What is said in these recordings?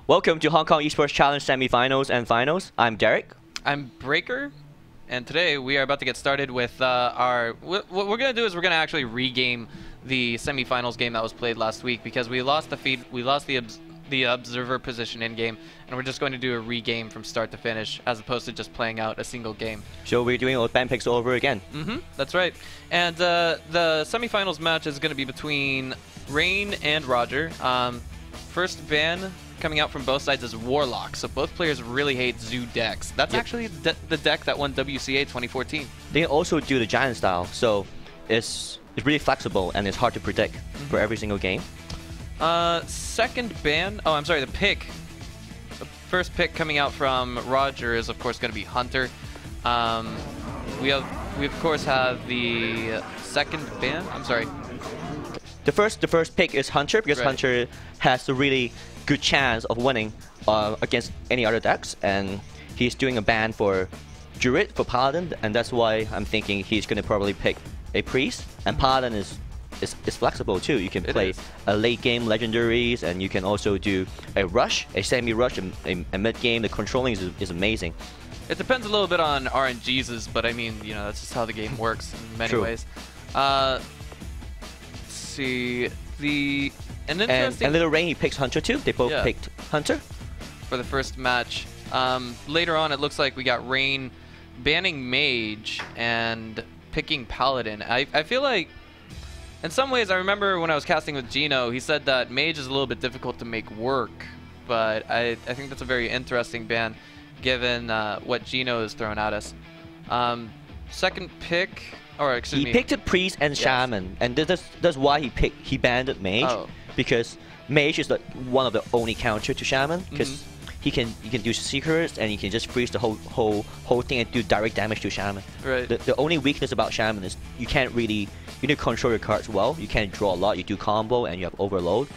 Welcome to Hong Kong Esports Challenge semifinals and finals. I'm Derek. I'm Breaker, and today we are about to get started with what we're going to do is we're going to actually regame the semifinals game that was played last week because we lost the feed, we lost the observer position in game, and we're just going to do a regame from start to finish as opposed to just playing out a single game. So we're doing all band picks over again. That's right. And the semifinals match is going to be between Rain and Roger. First ban coming out from both sides is Warlock, so both players really hate Zoo decks. That's actually the deck that won WCA 2014. They can also do the giant style, so it's really flexible and it's hard to predict for every single game. Second ban, the pick. The first pick coming out from Roger is of course going to be Hunter. We of course have the second ban. The first pick is Hunter because Hunter has a really good chance of winning against any other decks, and he's doing a ban for Druid, for Paladin, and that's why I'm thinking he's going to probably pick a Priest. And Paladin is flexible too. You can play a late game legendaries, and you can also do a rush, a semi-rush, a mid game. The controlling is amazing. It depends a little bit on RNGs, but I mean, you know, that's just how the game works in many ways. Let's see and Little Rain, he picks Hunter too. They both picked Hunter for the first match. Later on, it looks like we got Rain banning Mage and picking Paladin. I feel like, in some ways, I remember when I was casting with Gino, he said that Mage is a little bit difficult to make work, but I think that's a very interesting ban, given what Gino has thrown at us. Second pick, he picked a Priest and Shaman, and that's why he banned Mage, because Mage is one of the only counter to Shaman, because you can do secrets and you can just freeze the whole thing and do direct damage to Shaman. Right. The only weakness about Shaman is you need to control your cards well. You can't draw a lot. You do combo and you have overload,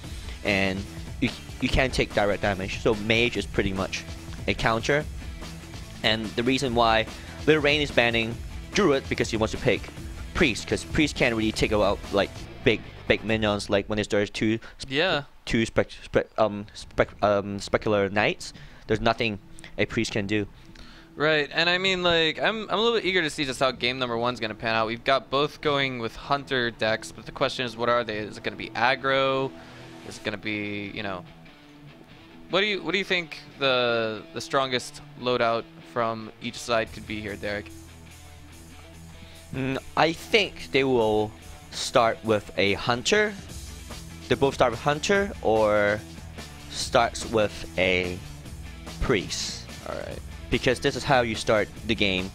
and you can't take direct damage. So Mage is pretty much a counter, and the reason why Little Rain is banning Druid because he wants to pick Priest, because Priest can't really take out like big minions like when there's two specular knights. There's nothing a Priest can do. Right, and I mean, like, I'm a little bit eager to see just how game number one's gonna pan out. We've got both going with Hunter decks, but the question is, what are they? Is it gonna be aggro? Is it gonna be, you know, what do you think the strongest loadout from each side could be here, Derek? I think they will start with a Hunter. They both start with Hunter, or starts with a Priest. Alright. Because this is how you start the game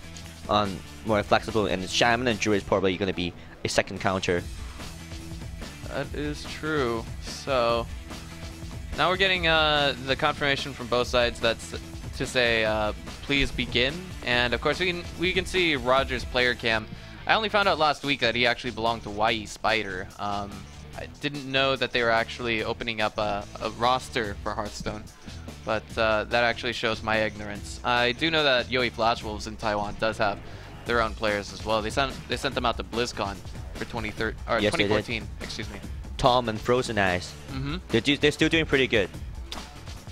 on more flexible, and Shaman and Druid is probably going to be a second counter. That is true. So now we're getting the confirmation from both sides that's to say please begin, and of course we can see Roger's player cam. I only found out last week that he actually belonged to YE Spider. I didn't know that they were actually opening up a roster for Hearthstone, but that actually shows my ignorance. I do know that Yoi Flashwolves in Taiwan does have their own players as well. They sent them out to BlizzCon for 2014. Excuse me. Tom and Frozen Eyes. They're still doing pretty good.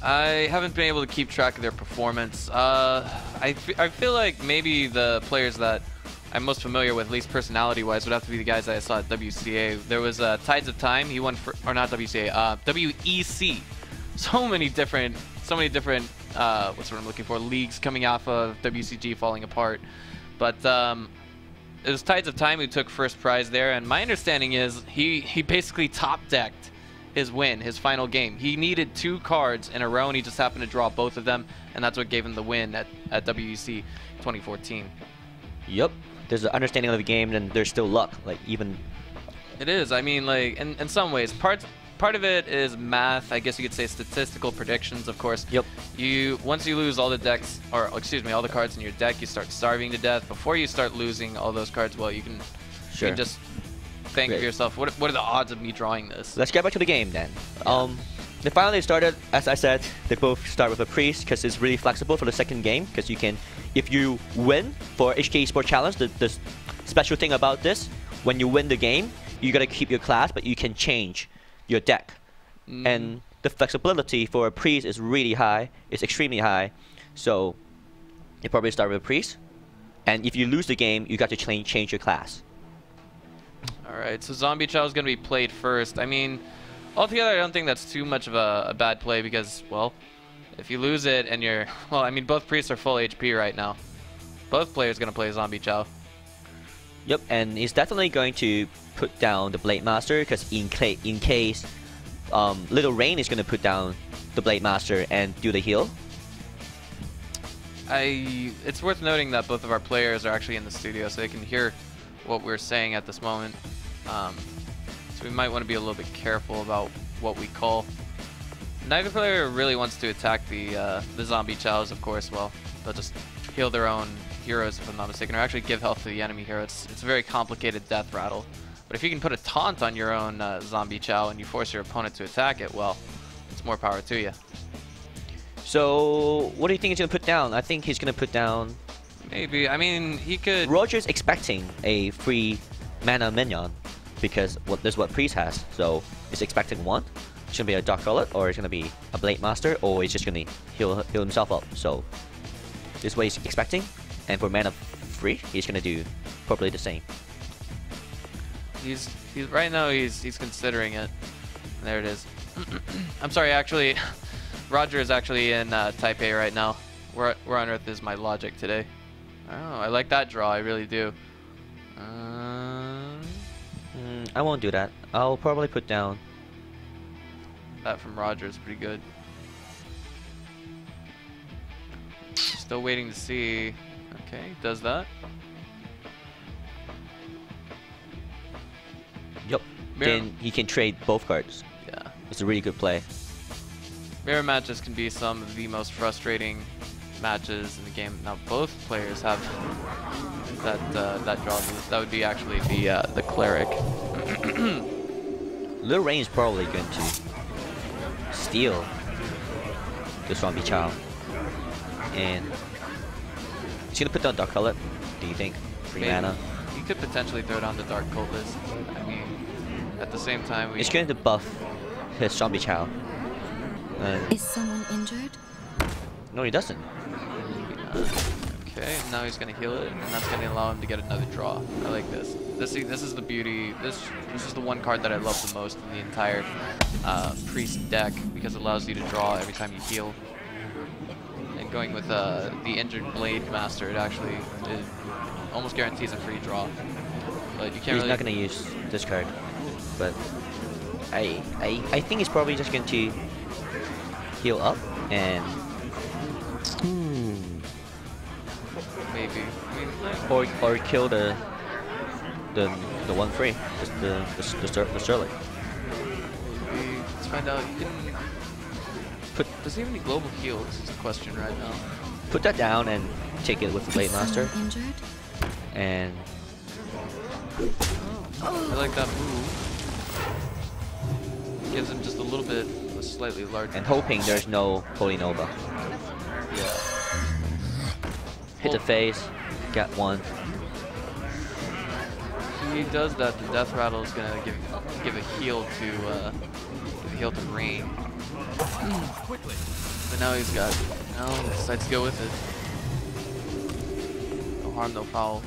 I haven't been able to keep track of their performance. I feel like maybe the players that I'm most familiar with, at least personality-wise, would have to be the guys that I saw at WCA. There was Tides of Time. He won for, or not WCA, WEC. So many different, what's what I'm looking for, leagues coming off of WCG falling apart. But it was Tides of Time who took first prize there, and my understanding is he basically top-decked his win, his final game. He needed 2 cards in a row, and he just happened to draw both of them, and that's what gave him the win at WEC 2014. Yep. There's an understanding of the game, and there's still luck. Like, even it is. I mean, like, in some ways, part of it is math. I guess you could say statistical predictions, of course. Yep. Once you lose all the decks, or excuse me, all the cards in your deck, you start starving to death. Before you start losing all those cards, well, you can just think of yourself, what are the odds of me drawing this? Let's get back to the game then. The final they started, as I said, they both start with a Priest because it's really flexible for the second game. Because you can, if you win for HKESports Challenge, the special thing about this, when you win the game, you gotta keep your class, but you can change your deck. And the flexibility for a priest is really high. It's extremely high. So you probably start with a priest, and if you lose the game, you got to change your class. All right, so Zombie Chow is going to be played first. I mean, altogether, I don't think that's too much of a bad play because, well, if you lose it and you're, well, I mean, both priests are full HP right now. Both players going to play Zombie Chow. Yep, and he's definitely going to put down the Blade Master because in case Little Rain is going to put down the Blade Master and do the heal. It's worth noting that both of our players are actually in the studio, so they can hear what we're saying at this moment. So we might want to be a little bit careful about what we call. Neither player really wants to attack the Zombie Chows, of course. Well, they'll just heal their own heroes, if I'm not mistaken, or actually give health to the enemy hero. It's a very complicated death rattle. But if you can put a taunt on your own Zombie Chow and you force your opponent to attack it, well, it's more power to you. So, what do you think he's going to put down? I think he's going to put down... Maybe. I mean, he could... Roger's expecting a free mana minion because this is what Priest has. So, he's expecting one. It's going to be a Dark Gullet, or it's going to be a Blade Master, or he's just going to heal himself up. So, this is what he's expecting. And for mana free, he's going to do probably the same. He's right now he's considering it. There it is. I'm sorry, actually, Roger is actually in Taipei right now. Where on earth is my logic today? Oh, I like that draw. I really do. I won't do that. I'll probably put down. That from Roger is pretty good. Still waiting to see. Okay, does that. Yep. Then he can trade both cards. Yeah. It's a really good play. Mirror matches can be some of the most frustrating matches in the game. Now both players have that draw move. That would be actually the cleric. Little Rain is probably going to steal the Zombie Chow, and he's gonna put down Dark Gullet. Do you think? Free mana. He could potentially throw down the Dark Cultist. I mean, at the same time, he's going to buff his Zombie Chow. Is someone injured? No, he doesn't. Okay, now he's gonna heal it, and that's gonna allow him to get another draw. I like this. This is the beauty. This is the one card that I love the most in the entire Priest deck because it allows you to draw every time you heal. And going with the injured Blade Master, it actually almost guarantees a free draw. But you can't. He's not gonna use this card, but I think he's probably just going to heal up and. Maybe. I mean, like, or kill the one free, just the Sterling. Maybe. Let's find out. You can does he have any global heals? Is the question right now. Put that down and take it with the Blade Master. Injured? And I like that move. Gives him just a little bit of a slightly larger. And hoping there's no Holy Nova. Yeah. Hit the face, got one. He does that. The death rattle is gonna give a heal to Rain. But now he decides to go with it. No harm, no foul.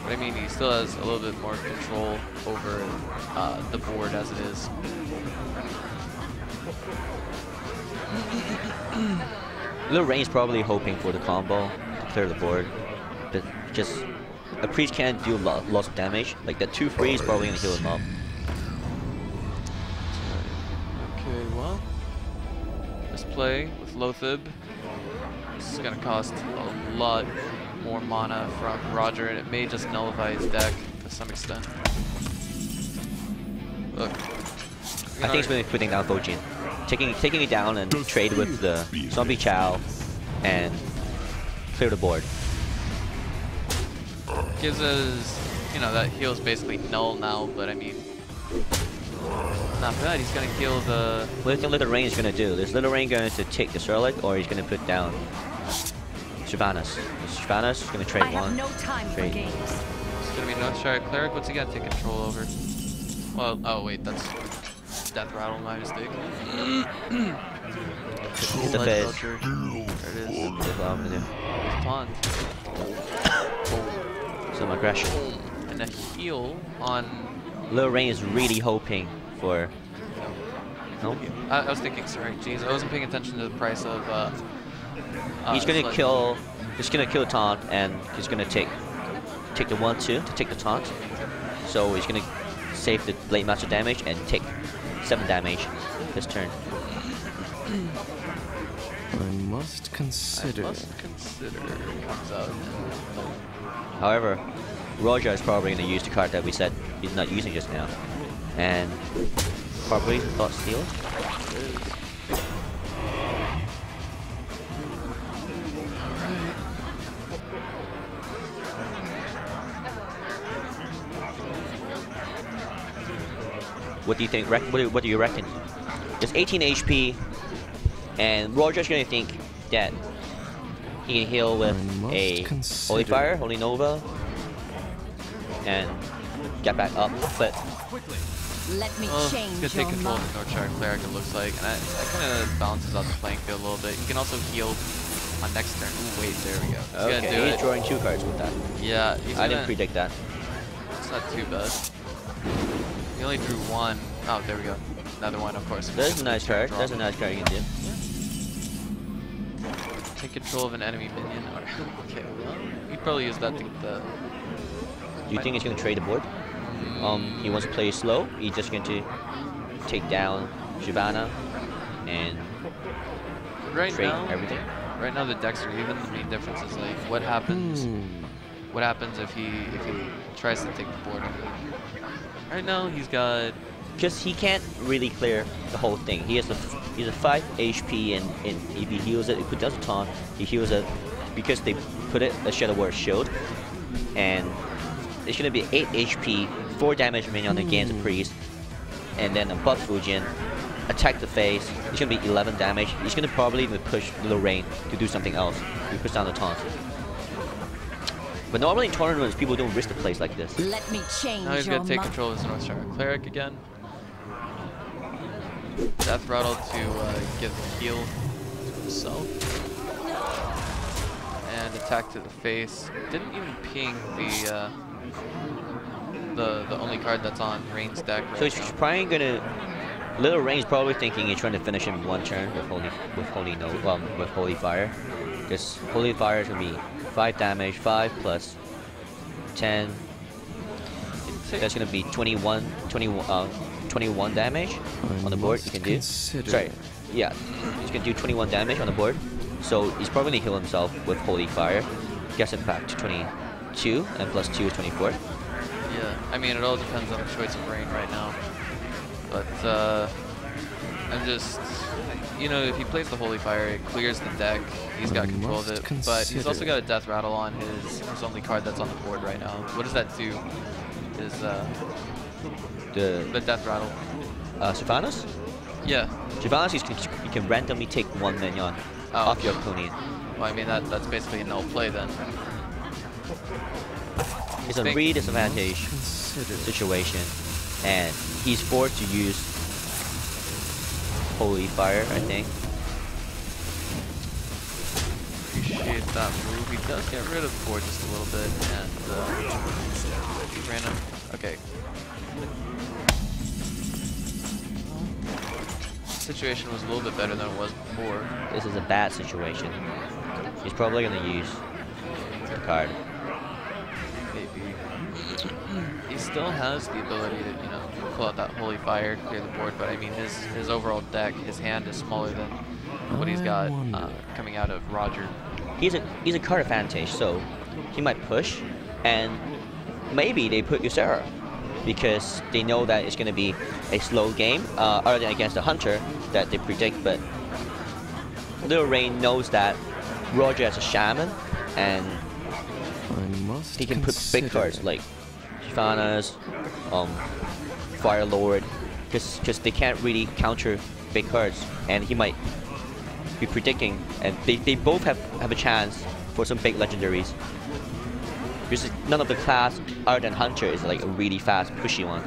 But I mean, he still has a little bit more control over the board as it is. Little Rain's probably hoping for the combo to clear the board, but just a priest can't do lots of damage. Like the 2-3 is probably gonna heal him up. Okay, well, this play with Lothib. This is gonna cost a lot more mana from Roger, and it may just nullify his deck to some extent. Look, I think he's going to be putting down Fojin. Taking it down and trade with the Zombie Chow and clear the board. Gives us, that heal's basically null now, but I mean, not bad. He's gonna heal the. What do you think Little Rain is going to do? Is Little Rain going to take the Surlik, or he's going to put down Shyvanas? Shyvanas is going to trade one. No time for games. It's gonna be no Shire Cleric. What's he got to take control over? Well, oh wait, that's Death Rattle, my mistake. Hit the face. There it is. That's what I'm gonna do. Taunt. Some aggression. And a heal on... Lil Rain is really hoping for... No? I was thinking, sorry, jeez, I wasn't paying attention to the price of... He's gonna kill... He's gonna kill taunt, and he's gonna take the 1-2 to take the taunt. So he's gonna save the Blade Master damage and take 7 damage this turn. I must consider. Comes out. However, Roger is probably gonna use the card that we said he's not using just now, and probably Thought Steal. What do you think? What do you reckon? There's 18 HP, and Roger's gonna think that he can heal with a Holy Fire, Holy Nova, and get back up. But Let me He's change gonna take your control mind. of the Northshire Cleric, it looks like, and that kind of balances out the playing field a little bit. You can also heal on next turn. Ooh, wait, there we go. He's gonna do okay, he's it. drawing 2 cards with that. Yeah, he's I gonna, didn't predict that. It's not too bad. He only drew 1. Oh, there we go. Another one, of course. That's a nice card. That's a nice card you can do. Take control of an enemy minion. Or okay, well, you'd probably use that to get the... Do you think he's going to trade the board? He wants to play slow. He's just going to take down Shyvana and Right trade now, everything. right now the decks are even. The main difference is like what happens. What happens if he tries to take the board? Right now he's got. Because he can't really clear the whole thing. He's a 5 HP, and if he heals it, if he does a taunt, he heals it because they put it a Shadow Warrior shield, and it's gonna be 8 HP, 4 damage minion against the priest, and then a buff Fujin, attack the face. It's gonna be 11 damage. He's gonna probably even push Lorraine to do something else. He puts down the taunt. But normally in tournaments, people don't risk the plays like this. Let me change Now he's your gonna take mind. control of his Northshire Cleric again. Death Rattle to give the heal to himself. And attack to the face. Didn't even ping the only card that's on Rain's deck. Right So he's now. probably gonna. Little Rain's probably thinking he's trying to finish him in 1 turn with Holy Fire, because Holy Fire is gonna be 5 damage, 5 plus 10. That's gonna be 21 damage on the board. You can do. Sorry, yeah, he's gonna do 21 damage on the board. So he's probably gonna heal himself with Holy Fire. Gets it back to 22, and plus 2 is 24. Yeah, I mean, it all depends on the choice of Rain right now. But, I'm just, you know, if he plays the Holy Fire, it clears the deck. He's got control of it. But he's also got a Death Rattle on his only card that's on the board right now. What does that do? Is, the Death Rattle. Shyvana's? Yeah. Shyvana's, you can randomly take 1 minion off your opponent. Well, I mean, that's basically a null play then. It's a really disadvantage situation, and he's forced to use Holy Fire, I think. Appreciate that move. He does get rid of the board just a little bit, and random. Okay. Situation was a little bit better than it was before. This is a bad situation. He's probably gonna use the card. Maybe. He still has the ability to, you know, pull out that Holy Fire, clear the board, but I mean, his overall deck, his hand is smaller than what he's got coming out of Roger. He's a card advantage, so he might push, and maybe they put Ysera because they know that it's gonna be a slow game, other than against the Hunter that they predict. But Little Rain knows that Roger has a Shaman, and he can put big cards like Shyvana's, Fire Lord, because they can't really counter big cards, and he might be predicting, and they both have a chance for some big legendaries. Because none of the class other than Hunter is like a really fast, pushy one.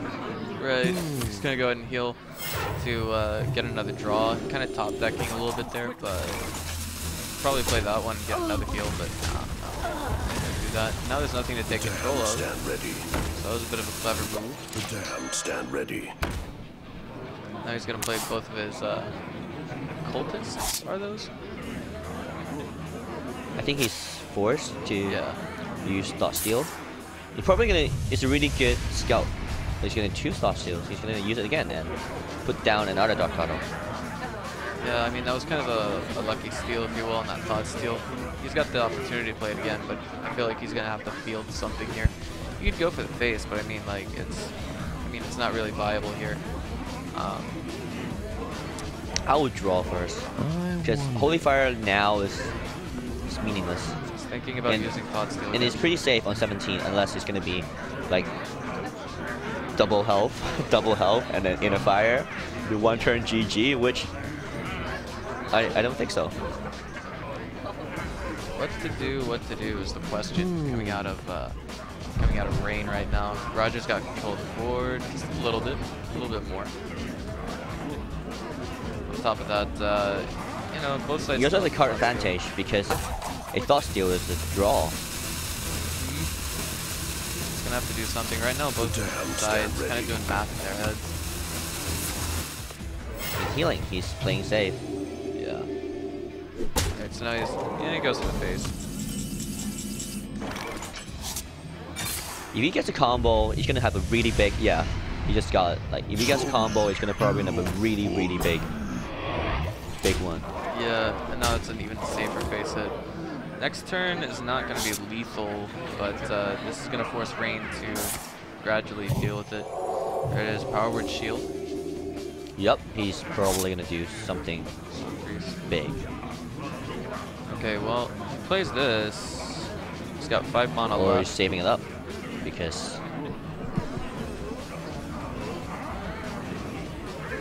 Right. He's gonna go ahead and heal to get another draw. Kind of top decking a little bit there, but probably play that one and get another heal, but do that. Now there's nothing to take control of. Stand ready. So that was a bit of a clever move. The damned stand ready. Now he's gonna play both of his cultists. Are those? I think he's forced to use Thought Steal. He's probably gonna. It's a really good scout. He's gonna choose Thought Steal. He's gonna use it again and put down another Dark Tunnel. Yeah, I mean that was kind of a lucky steal, if you will, on that Thought Steal. He's got the opportunity to play it again, but I feel like he's gonna have to field something here. You could go for the face, but I mean like it's not really viable here. I would draw first because Holy Fire now is meaningless. Just thinking about using Thought Steal. And it's pretty safe on 17 unless it's gonna be like double health, and then Inner Fire, do one turn GG, which I don't think so. What to do is the question coming out of Rain right now. Roger's got control of the board just a little bit more. On top of that, you know, both sides. He also has a card advantage because a Thought Steal is a draw. He's gonna have to do something right now. Both sides kind of doing math in their heads. He's healing. He's playing safe. Yeah. Alright, so now he goes to the face. If he gets a combo, he's gonna have a really big. Yeah, he just got it. Like if he gets a combo, he's gonna probably have a really big one. Yeah, and now it's an even safer face hit. Next turn is not going to be lethal, but this is going to force Rain to gradually deal with it. There it is, Power Word Shield. Yep, he's probably going to do something big. Okay, well, if he plays this, he's got 5 mana or left. he's saving it up because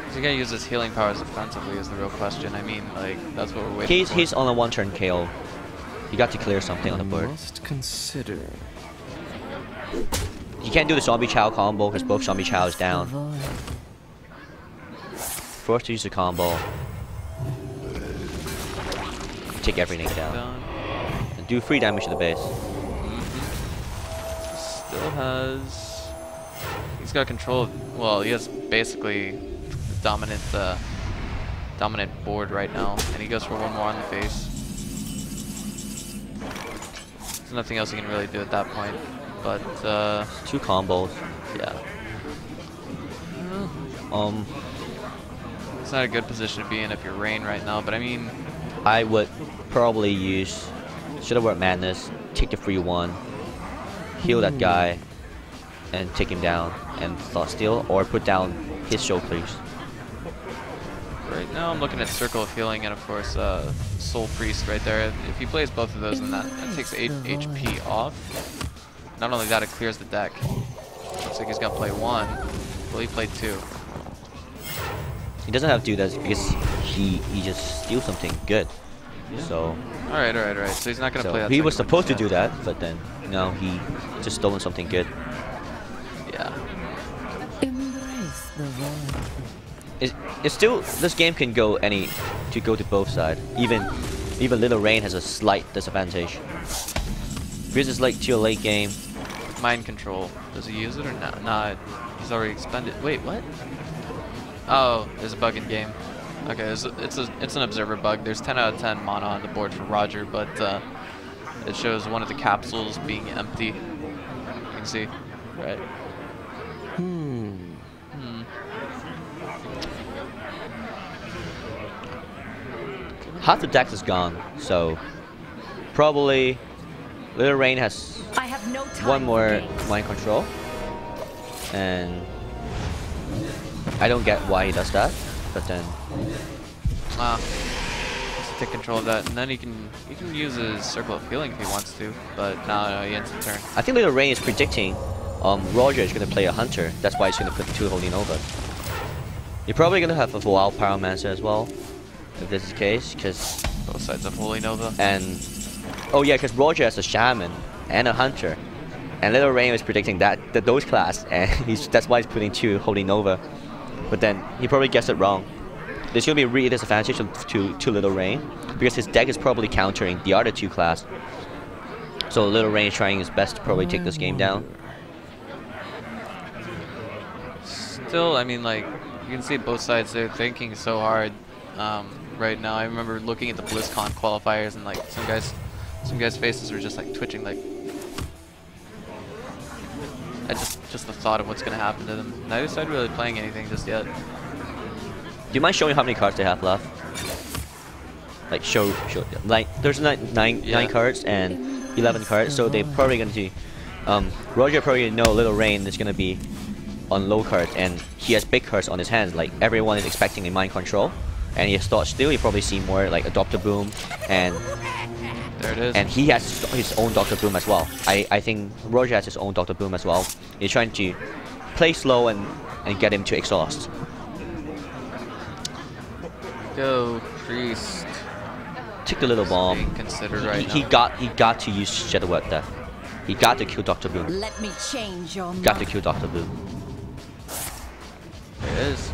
Is he gonna use his healing powers offensively is the real question. I mean, like, that's what we're waiting for. He's on a 1-turn KO. You got to clear something on the board. Must consider. You can't do the Zombie Chow combo because both Zombie Chow is down. Forced to use the combo. Take everything down. And do 3 damage to the base. Still has... He's got control of... Well, he has basically dominant board right now, and he goes for 1 more on the face. There's nothing else he can really do at that point, but 2 combos. yeah. It's not a good position to be in if you're Rain right now, but I mean, I would probably use Shadow Word Madness, take the 3-1, heal that guy, and take him down, and Thought Steal, or put down his Show Priest. right now I'm looking at Circle of Healing and of course Soul Priest right there. If he plays both of those, then that takes 8 HP off. Not only that, it clears the deck. Looks like he's gonna play 1. Will he play 2? He doesn't have to do that because he just steals something good. Yeah. So Alright. So he's not gonna play that. he was second supposed one to do that, but then no, he just stolen something good. Yeah. Embrace the void. It's still, this game can go to both sides. Even Little Rain has a slight disadvantage. Because it's like to a late game. Mind Control. Does he use it or not? Nah, he's already expended. Wait, what? Oh, there's a bug in game. Okay, it's an observer bug. There's 10 out of 10 mana on the board for Roger, but it shows one of the capsules being empty. You can see, right? Half the deck is gone, so probably Little Rain has I have no time 1 more for Mind Control, and I don't get why he does that, but then Just to take control of that, and then he can use his Circle of Healing if he wants to, but no, he ends the turn. I think Little Rain is predicting Roger is going to play a Hunter. That's why he's going to put 2 Holy Nova. You're probably going to have a Wild Pyromancer as well, if this is the case, because Both sides of Holy Nova. and oh yeah, because Roger has a Shaman and a Hunter, and Little Rain is predicting that those class, and that's why he's putting 2 Holy Nova. but then he probably guessed it wrong. There's going to be a real disadvantage to Little Rain because his deck is probably countering the other two class. So Little Rain is trying his best to probably take this game down. Still, I mean, like, you can see both sides, they're thinking so hard right now. I remember looking at the BlizzCon qualifiers and like some guys' faces were just like twitching, like at just the thought of what's gonna happen to them. Neither side really playing anything just yet. Do you mind showing how many cards they have left? Like show like there's nine cards and 11 cards, so they're probably going to Roger probably know Little Rain is going to be on low cards, and he has big cards on his hands. Like everyone is expecting a mind control, and he has thought still you probably see more like a Dr. Boom, and there it is. And he has his own Dr. Boom as well. I think Roger has his own Dr. Boom as well. He's trying to play slow and get him to exhaust. Go Priest. Took the little bomb. Being considered right he now. got to use Shadow Word there. He got to kill Dr. Boom. Let me change your mind. Got to kill Dr. Boom. There it is.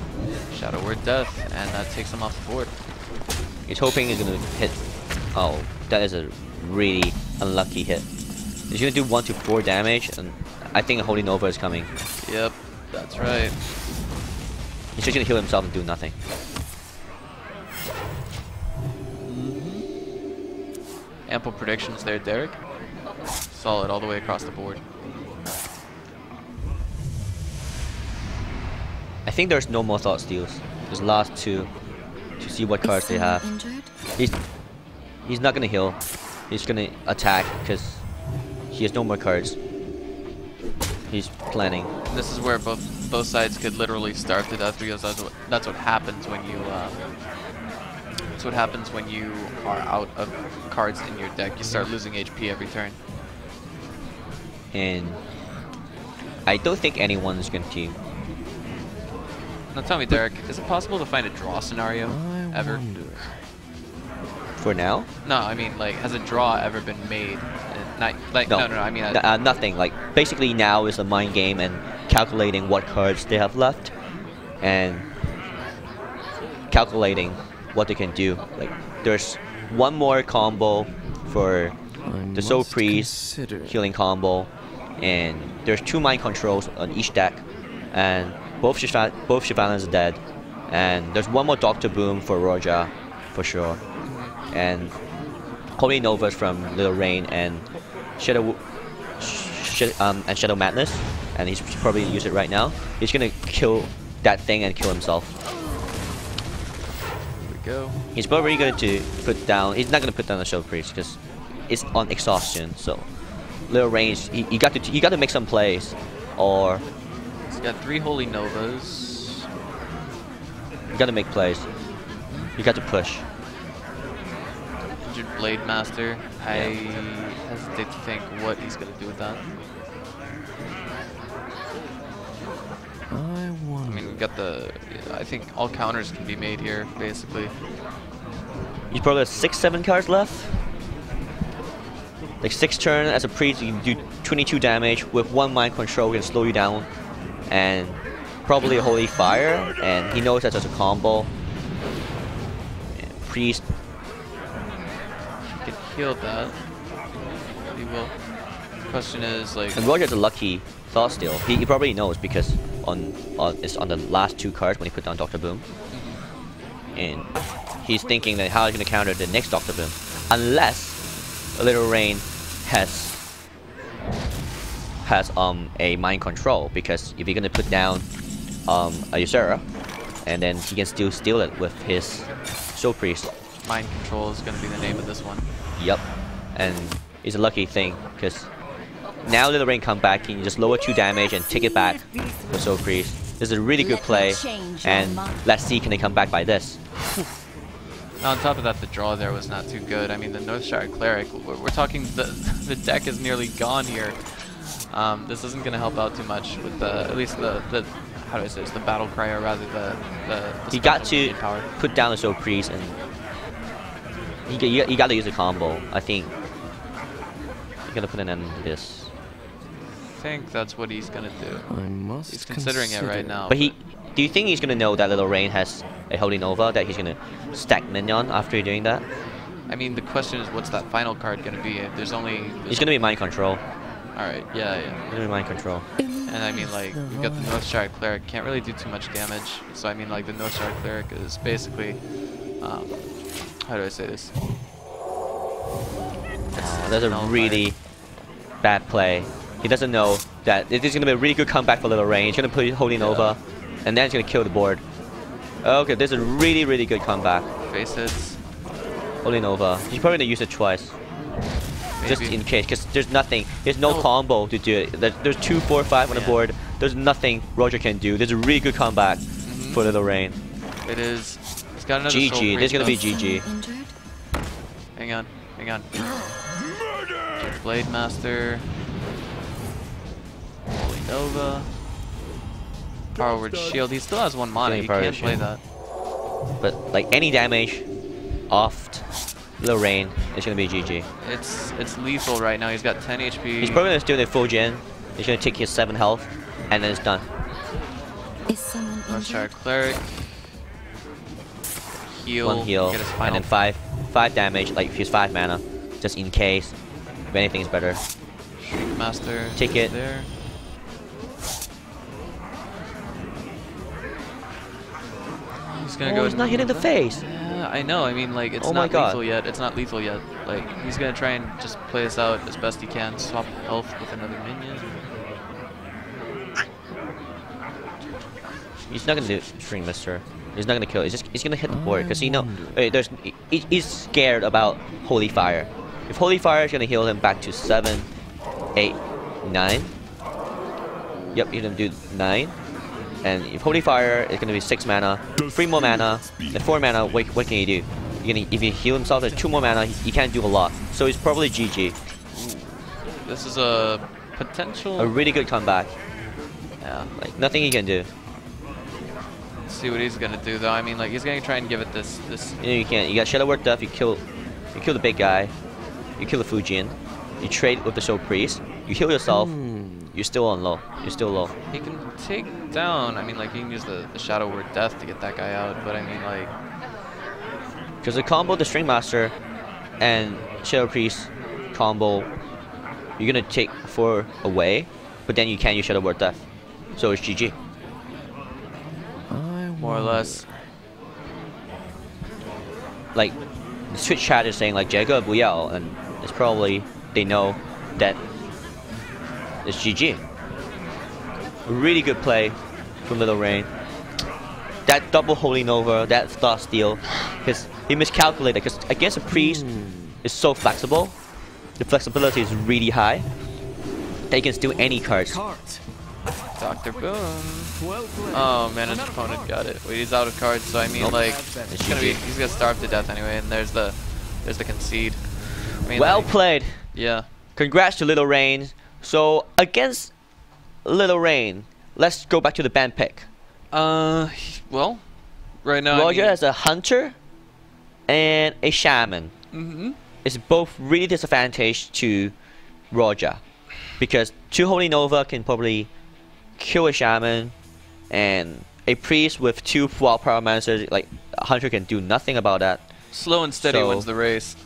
Shadow Word Death, and that takes him off the board. He's hoping he's gonna hit. Oh, that is a really unlucky hit. He's gonna do 1 to 4 damage, and I think a Holy Nova is coming. Yep, that's right. He's just gonna heal himself and do nothing. Ample predictions there, Derek. Solid all the way across the board. I think there's no more Thought Steals. There's last 2 to see what cards they have. He's not gonna heal. He's gonna attack because he has no more cards. He's planning. This is where both sides could literally starve to death, because that's what happens when you that's what happens when you are out of cards in your deck. You start losing HP every turn. And I don't think anyone's going to. Now tell me, Derek, is it possible to find a draw scenario ever? For now? No, I mean, like, has a draw ever been made? Not, like, no, I mean... nothing. Like, basically now is a mind game and calculating what cards they have left. And calculating what they can do. Like, there's one more combo for the Soul Priest healing combo. And there's 2 mind controls on each deck. And both Shyvanas are dead. And there's one more Dr. Boom for Roja, for sure. And Holy Novas from Little Rain and Shadow Madness, and he's probably use it right now. He's gonna kill that thing and kill himself. Here we go. He's probably going to put down. He's not gonna put down the Soul Priest because it's on exhaustion. So Little Rain, you got to make some plays, or He's got 3 Holy Novas. you got to make plays. You got to push. Blade Master. I hesitate to think what he's going to do with that. I mean, we've got the... I think all counters can be made here, basically. You probably have 6-7 cards left. Like 6 turn as a priest, you can do 22 damage with 1 mind control, can slow you down, and probably a Holy Fire, and he knows that there's a combo. And priest. Healed that. He will. Question is like. And Roger's a lucky Thought Steal. He probably knows because it's on the last 2 cards when he put down Dr. Boom, and he's thinking that how he's gonna counter the next Dr. Boom, unless Little Rain has a mind control, because if you're gonna put down a Ysera, and then he can still steal it with his Soul Priest. Mind control is gonna be the name of this one. Yep, and it's a lucky thing because now Little Rain come back, he can just lower 2 damage and take it back with Soul Priest. This is a really good play, and let's see can they come back by this. Now on top of that, the draw there was not too good. I mean, the Northshire Cleric, we're talking the deck is nearly gone here. This isn't gonna help out too much with at least the how do I say this, the Battle Cry, or rather the he got to put down the Soul Priest, and you got to use a combo. I think you're gonna put an end to this. I think that's what he's gonna do. He's considering it right now. But Do you think he's gonna know that Little Rain has a Holy Nova that he's gonna stack minion after doing that? I mean, the question is, what's that final card gonna be? There's It's gonna be Mind Control. Alright, yeah. It's gonna be Mind Control. And I mean, like, we've got the Northshire Cleric, can't really do too much damage. So I mean, like, the Northshire Cleric is basically, how do I say this? That's a really bad play. He doesn't know that this is gonna be a really good comeback for Little Rain. He's gonna put Holy Nova, and then he's gonna kill the board. Okay, this is a really good comeback. Face hits. Holy Nova. He's probably gonna use it twice. Maybe. Just in case, because there's nothing. There's no combo to do it. There's 2, 4, 5 on the board. There's nothing Roger can do. There's a really good comeback for Little Rain. It is. He's got another GG. This is gonna be GG. Hang on. Blade Master. Holy Nova. Power Word Shield. He still has 1 mana. He can't play that. But like any damage off Little Rain, it's gonna be GG. It's lethal right now. He's got 10 HP. He's probably gonna do the full gen. He's gonna take his 7 health, and then it's done. Is someone Northshire injured? Cleric. Heal. 1 heal, Get his and final. then 5 damage. Like if he's 5 mana, just in case. If anything's better. Shriek Master. Take it. There. He's gonna go. He's not hitting the face. Yeah, I know. I mean, like, it's Oh my not God. lethal yet. It's not lethal yet. Like, he's gonna try and just play this out as best he can. Swap health with another minion. He's not gonna do String Mister. He's not gonna kill. He's gonna hit the board because he's scared about Holy Fire. If Holy Fire is gonna heal him back to 7, 8, 9. Yep, he's gonna do 9. And if Holy Fire is gonna be 6 mana, 3 more mana, and 4 mana, what can he do? If he heal himself at 2 more mana, he can't do a lot. So he's probably GG. This is a potential. A really good comeback. Yeah. Like nothing he can do. Let's see what he's gonna do though. I mean, like, he's gonna try and give it this. You can't. You got Shadow Word Death. You kill the big guy. You kill the Fujin. You trade with the Soul Priest. You heal yourself. You're still on low. You're still low. He can take down. I mean, like, he can use the Shadow Word Death to get that guy out. But I mean, like, Because the combo, the String Master, and Shadow Priest combo, you're gonna take 4 away, but then you can't use Shadow Word Death. So it's GG. more or less. Like, the Twitch chat is saying like Jacob 不要, and it's probably they know that it's GG. A really good play from Little Rain. That double Holy Nova, that Thought Steal, because he miscalculated. Because against a priest, it's so flexible. The flexibility is really high. They can steal any cards. Dr. Boom. Oh man, his opponent got it. Wait, he's out of cards, so I mean, like, he's gonna starve to death anyway. And there's the concede. I mean, Well like, played. yeah. Congrats to Little Rain. So against Little Rain, let's go back to the band pick. Well, right now. Roger has a hunter and a shaman. It's both really disadvantaged to Roger because 2 Holy Nova can probably kill a shaman, and a priest with 2 wild pyromancers, like a hunter, can do nothing about that. Slow and steady So- wins the race.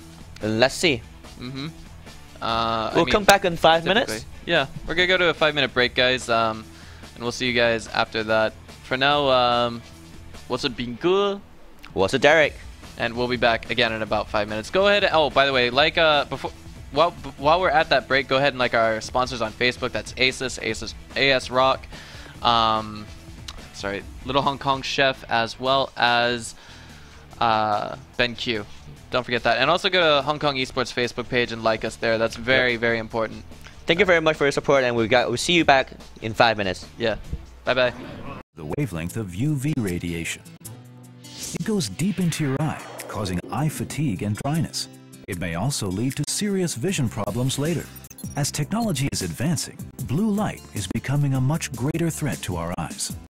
And let's see. We'll Come back in 5 minutes. Yeah, we're gonna go to a 5-minute break, guys. And we'll see you guys after that. For now, what's up, Bingu? What's it, Derek? And we'll be back again in about 5 minutes. Go ahead. Oh, by the way, like while we're at that break, go ahead and like our sponsors on Facebook. That's ASUS, AS Rock, sorry, Little Hong Kong Chef, as well as BenQ. Don't forget that. And also go to Hong Kong Esports Facebook page and like us there. That's very, very important. Thank you very much for your support, and we'll see you back in 5 minutes. Yeah. Bye bye. The wavelength of UV radiation. It goes deep into your eye, causing eye fatigue and dryness. It may also lead to serious vision problems later. As technology is advancing, blue light is becoming a much greater threat to our eyes.